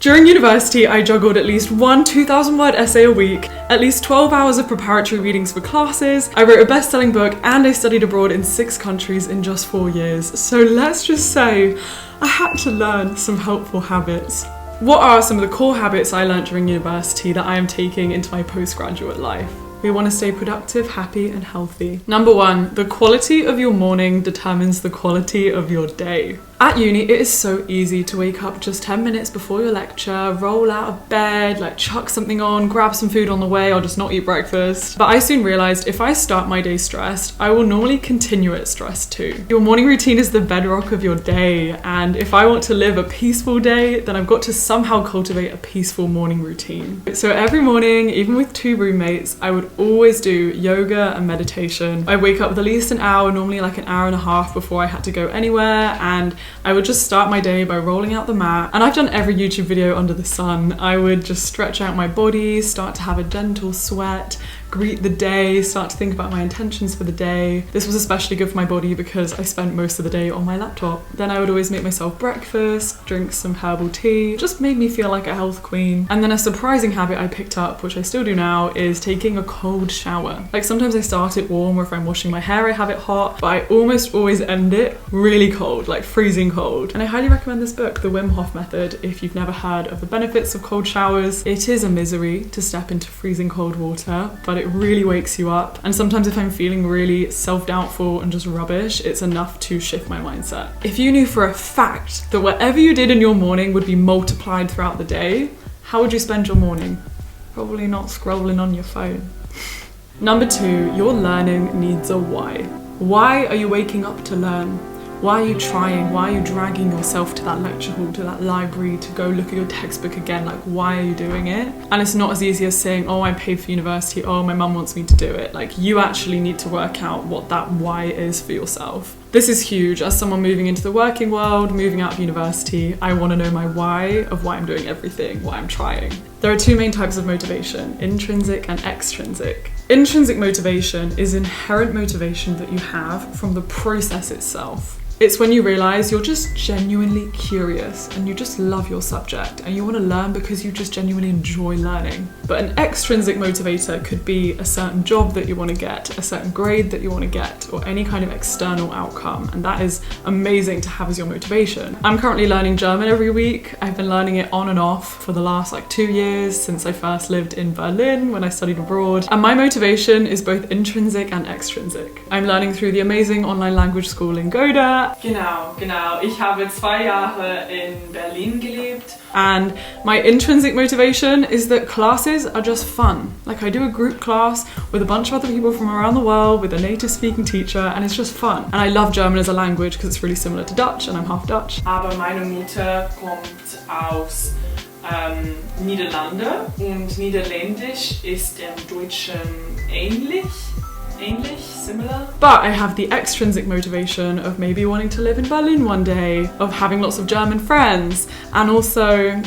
During university, I juggled at least one 2,000-word essay a week, at least 12 hours of preparatory readings for classes, I wrote a best-selling book, and I studied abroad in 6 countries in just 4 years. So let's just say I had to learn some helpful habits. What are some of the core habits I learned during university that I am taking into my postgraduate life? We want to stay productive, happy, and healthy. Number 1, the quality of your morning determines the quality of your day. At uni, it is so easy to wake up just 10 minutes before your lecture, roll out of bed, chuck something on, grab some food on the way, or just not eat breakfast. But I soon realized if I start my day stressed, I will normally continue it stressed too. Your morning routine is the bedrock of your day, and if I want to live a peaceful day, then I've got to somehow cultivate a peaceful morning routine. So every morning, even with 2 roommates, I would always do yoga and meditation. I wake up with at least an hour, normally an hour and a half before I had to go anywhere, and I would just start my day by rolling out the mat. And I've done every YouTube video under the sun. I would just stretch out my body, start to have a gentle sweat, greet the day, start to think about my intentions for the day. This was especially good for my body because I spent most of the day on my laptop. Then I would always make myself breakfast, drink some herbal tea, just made me feel like a health queen. And then a surprising habit I picked up, which I still do now, is taking a cold shower. Sometimes I start it warm, or if I'm washing my hair I have it hot, but I almost always end it really cold, freezing cold. And I highly recommend this book, The Wim Hof Method, if you've never heard of the benefits of cold showers. It is a misery to step into freezing cold water, but it really wakes you up. And sometimes if I'm feeling really self-doubtful and just rubbish, it's enough to shift my mindset. If you knew for a fact that whatever you did in your morning would be multiplied throughout the day, how would you spend your morning? Probably not scrolling on your phone. Number 2, your learning needs a why. Why are you waking up to learn? Why are you trying? Why are you dragging yourself to that lecture hall, to that library, to go look at your textbook again? Why are you doing it? And it's not as easy as saying, oh, I paid for university, oh, my mum wants me to do it. You actually need to work out what that why is for yourself. This is huge. As someone moving into the working world, moving out of university, I want to know my why of why I'm doing everything, why I'm trying. There are 2 main types of motivation, intrinsic and extrinsic. Intrinsic motivation is inherent motivation that you have from the process itself. It's when you realize you're just genuinely curious and you just love your subject and you want to learn because you just genuinely enjoy learning. But an extrinsic motivator could be a certain job that you want to get, a certain grade that you want to get, or any kind of external outcome. And that is amazing to have as your motivation. I'm currently learning German every week. I've been learning it on and off for the last 2 years since I first lived in Berlin when I studied abroad. And my motivation is both intrinsic and extrinsic. I'm learning through the amazing online language school Enquiries. Genau. Ich habe 2 Jahre in Berlin gelebt. And my intrinsic motivation is that classes are just fun. I do a group class with a bunch of other people from around the world with a native speaking teacher, and it's just fun. And I love German as a language because it's really similar to Dutch and I'm half Dutch. Aber meine Mutter kommt aus Niederlande und Niederländisch ist dem Deutschen ähnlich, similar. But I have the extrinsic motivation of maybe wanting to live in Berlin one day, of having lots of German friends, and also,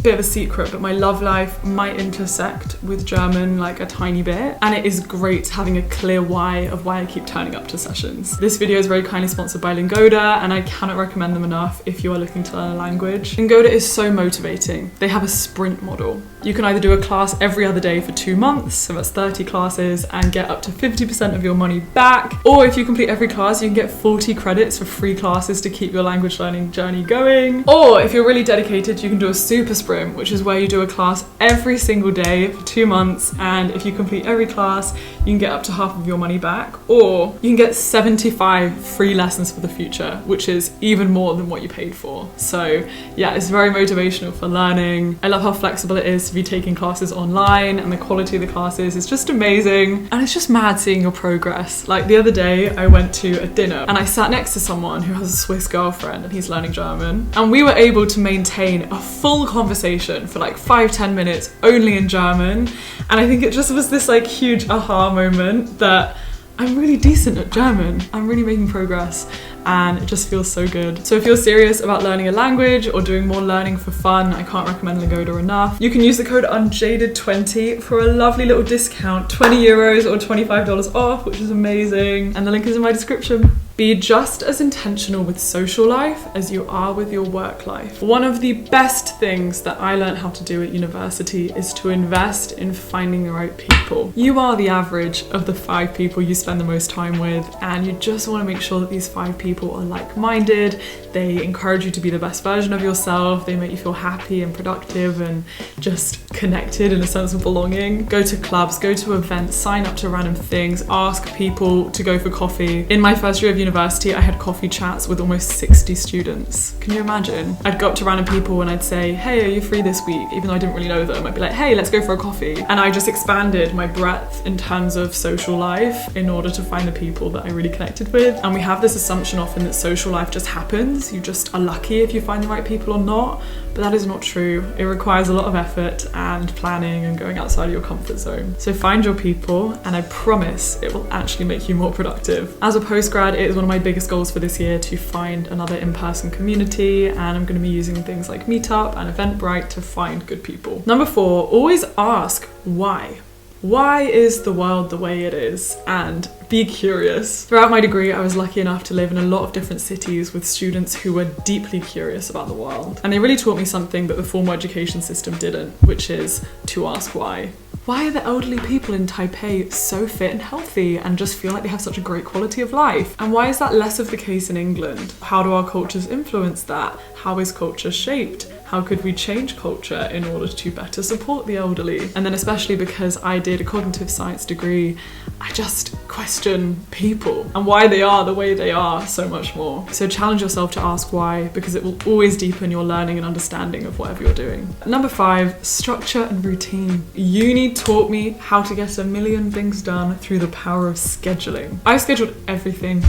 bit of a secret, but my love life might intersect with German a tiny bit, and it is great having a clear why of why I keep turning up to sessions. This video is very kindly sponsored by Lingoda, and I cannot recommend them enough if you are looking to learn a language. Lingoda is so motivating. They have a sprint model. You can either do a class every other day for 2 months, so that's 30 classes, and get up to 50% of your money back. Or if you complete every class, you can get 40 credits for free classes to keep your language learning journey going. Or if you're really dedicated, you can do a super sprint, which is where you do a class every single day for 2 months, and if you complete every class, you can get up to half of your money back. Or you can get 75 free lessons for the future, which is even more than what you paid for. So yeah, it's very motivational for learning. I love how flexible it is to be taking classes online, and the quality of the classes is just amazing, and it's just mad seeing your progress. The other day I went to a dinner and I sat next to someone who has a Swiss girlfriend and he's learning German, and we were able to maintain a full conversation for 5-10 minutes only in German, and I think it just was this huge aha moment that I'm really decent at German. I'm really making progress, and it just feels so good. So if you're serious about learning a language or doing more learning for fun, I can't recommend Lingoda enough. You can use the code unjaded20 for a lovely little discount, €20 or $25 off, which is amazing. And the link is in my description. Be just as intentional with social life as you are with your work life. One of the best things that I learned how to do at university is to invest in finding the right people. You are the average of the 5 people you spend the most time with, and you just want to make sure that these 5 people are like-minded, they encourage you to be the best version of yourself, they make you feel happy and productive and just connected in a sense of belonging. Go to clubs, go to events, sign up to random things, ask people to go for coffee. In my first year of university, I had coffee chats with almost 60 students. Can you imagine? I'd go up to random people and I'd say, hey, are you free this week? Even though I didn't really know them, I'd be like, hey, let's go for a coffee. And I just expanded my breadth in terms of social life in order to find the people that I really connected with. And we have this assumption often that social life just happens. You just are lucky if you find the right people or not. But that is not true. It requires a lot of effort and planning and going outside of your comfort zone. So find your people, and I promise it will actually make you more productive. As a postgrad, it is one of my biggest goals for this year to find another in-person community, and I'm going to be using things like Meetup and Eventbrite to find good people. Number 4, always ask why. Why is the world the way it is? And be curious. Throughout my degree, I was lucky enough to live in a lot of different cities with students who were deeply curious about the world. And they really taught me something that the formal education system didn't, which is to ask why. Why are the elderly people in Taipei so fit and healthy and just feel like they have such a great quality of life? And why is that less of the case in England? How do our cultures influence that? How is culture shaped? How could we change culture in order to better support the elderly? And then especially because I did a cognitive science degree, I just question people and why they are the way they are so much more. So challenge yourself to ask why, because it will always deepen your learning and understanding of whatever you're doing. Number 5, structure and routine. Uni taught me how to get a million things done through the power of scheduling. I scheduled everything.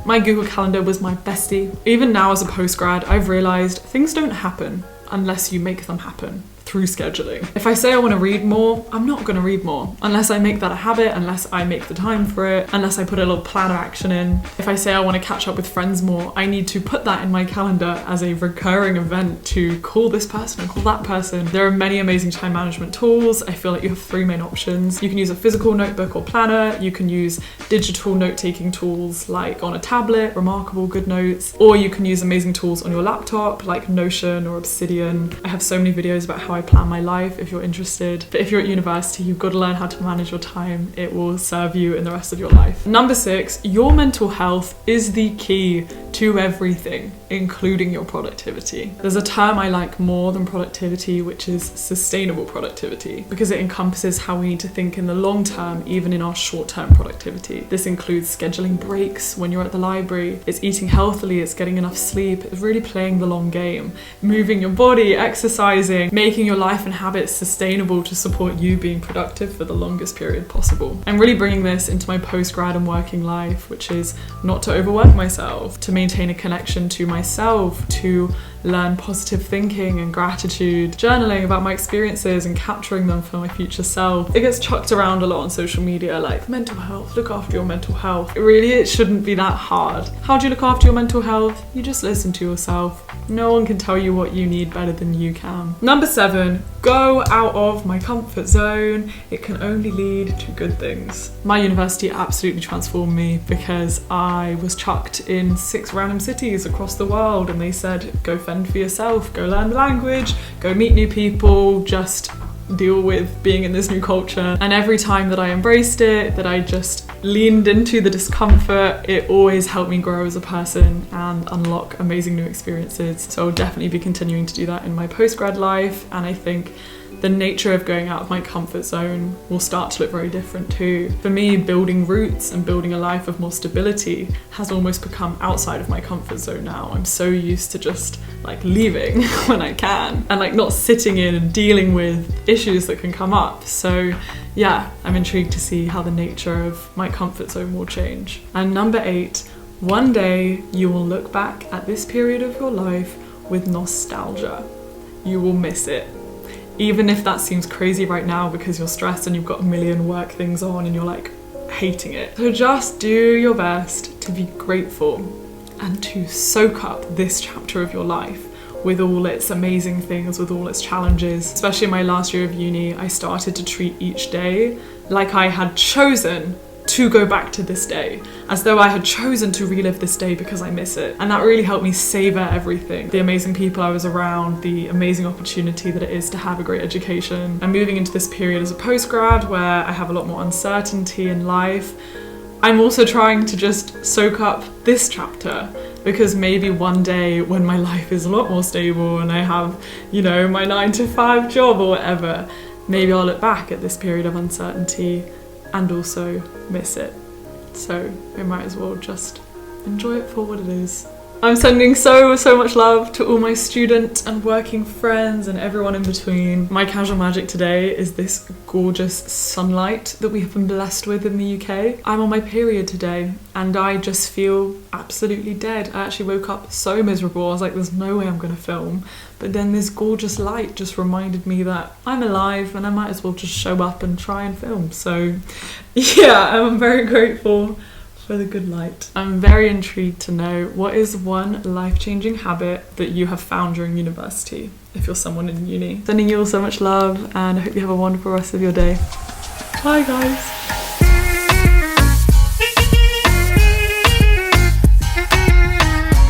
My Google Calendar was my bestie. Even now as a postgrad, I've realized things don't happen unless you make them happen through scheduling. If I say I want to read more, I'm not going to read more unless I make that a habit, unless I make the time for it, unless I put a little plan of action in. If I say I want to catch up with friends more, I need to put that in my calendar as a recurring event to call this person and call that person. There are many amazing time management tools. I feel like you have 3 main options. You can use a physical notebook or planner, you can use digital note-taking tools like on a tablet, Remarkable, GoodNotes, or you can use amazing tools on your laptop like Notion or Obsidian. I have so many videos about how I plan my life if you're interested. But if you're at university, you've got to learn how to manage your time. It will serve you in the rest of your life. Number 6, your mental health is the key to everything, including your productivity. There's a term I like more than productivity, which is sustainable productivity, because it encompasses how we need to think in the long term, even in our short-term productivity. This includes scheduling breaks when you're at the library, it's eating healthily, it's getting enough sleep, it's really playing the long game, moving your body, exercising, making your life and habits sustainable to support you being productive for the longest period possible. I'm really bringing this into my postgrad and working life, which is not to overwork myself, to maintain a connection to myself, to learn positive thinking and gratitude, journaling about my experiences and capturing them for my future self. It gets chucked around a lot on social media, like mental health, look after your mental health. It shouldn't be that hard. How do you look after your mental health? You just listen to yourself. No one can tell you what you need better than you can. Number 7, go out of my comfort zone. It can only lead to good things. My university absolutely transformed me because I was chucked in 6 random cities across the world and they said, go fend for yourself, go learn the language, go meet new people, just deal with being in this new culture. And every time that I embraced it, that I just leaned into the discomfort, it always helped me grow as a person and unlock amazing new experiences. So I'll definitely be continuing to do that in my postgrad life, and I think the nature of going out of my comfort zone will start to look very different too. For me, building roots and building a life of more stability has almost become outside of my comfort zone now. I'm so used to just like leaving when I can and like not sitting in and dealing with issues that can come up. So yeah, I'm intrigued to see how the nature of my comfort zone will change. And number 8, one day you will look back at this period of your life with nostalgia. You will miss it. Even if that seems crazy right now because you're stressed and you've got a million work things on and you're like hating it. So just do your best to be grateful and to soak up this chapter of your life with all its amazing things, with all its challenges. Especially in my last year of uni, I started to treat each day like I had chosen to go back to this day, as though I had chosen to relive this day because I miss it. And that really helped me savor everything. The amazing people I was around, the amazing opportunity that it is to have a great education. I'm moving into this period as a postgrad where I have a lot more uncertainty in life. I'm also trying to just soak up this chapter, because maybe one day when my life is a lot more stable and I have, you know, my 9-to-5 job or whatever, maybe I'll look back at this period of uncertainty and also miss it. So we might as well just enjoy it for what it is. I'm sending so much love to all my student and working friends and everyone in between. My casual magic today is this gorgeous sunlight that we have been blessed with in the UK. I'm on my period today and I just feel absolutely dead. I actually woke up so miserable. I was like, there's no way I'm gonna film. But then this gorgeous light just reminded me that I'm alive and I might as well just show up and try and film. So yeah, I'm very grateful for the good light. I'm very intrigued to know, what is one life-changing habit that you have found during university, if you're someone in uni. Sending you all so much love and I hope you have a wonderful rest of your day. Bye guys.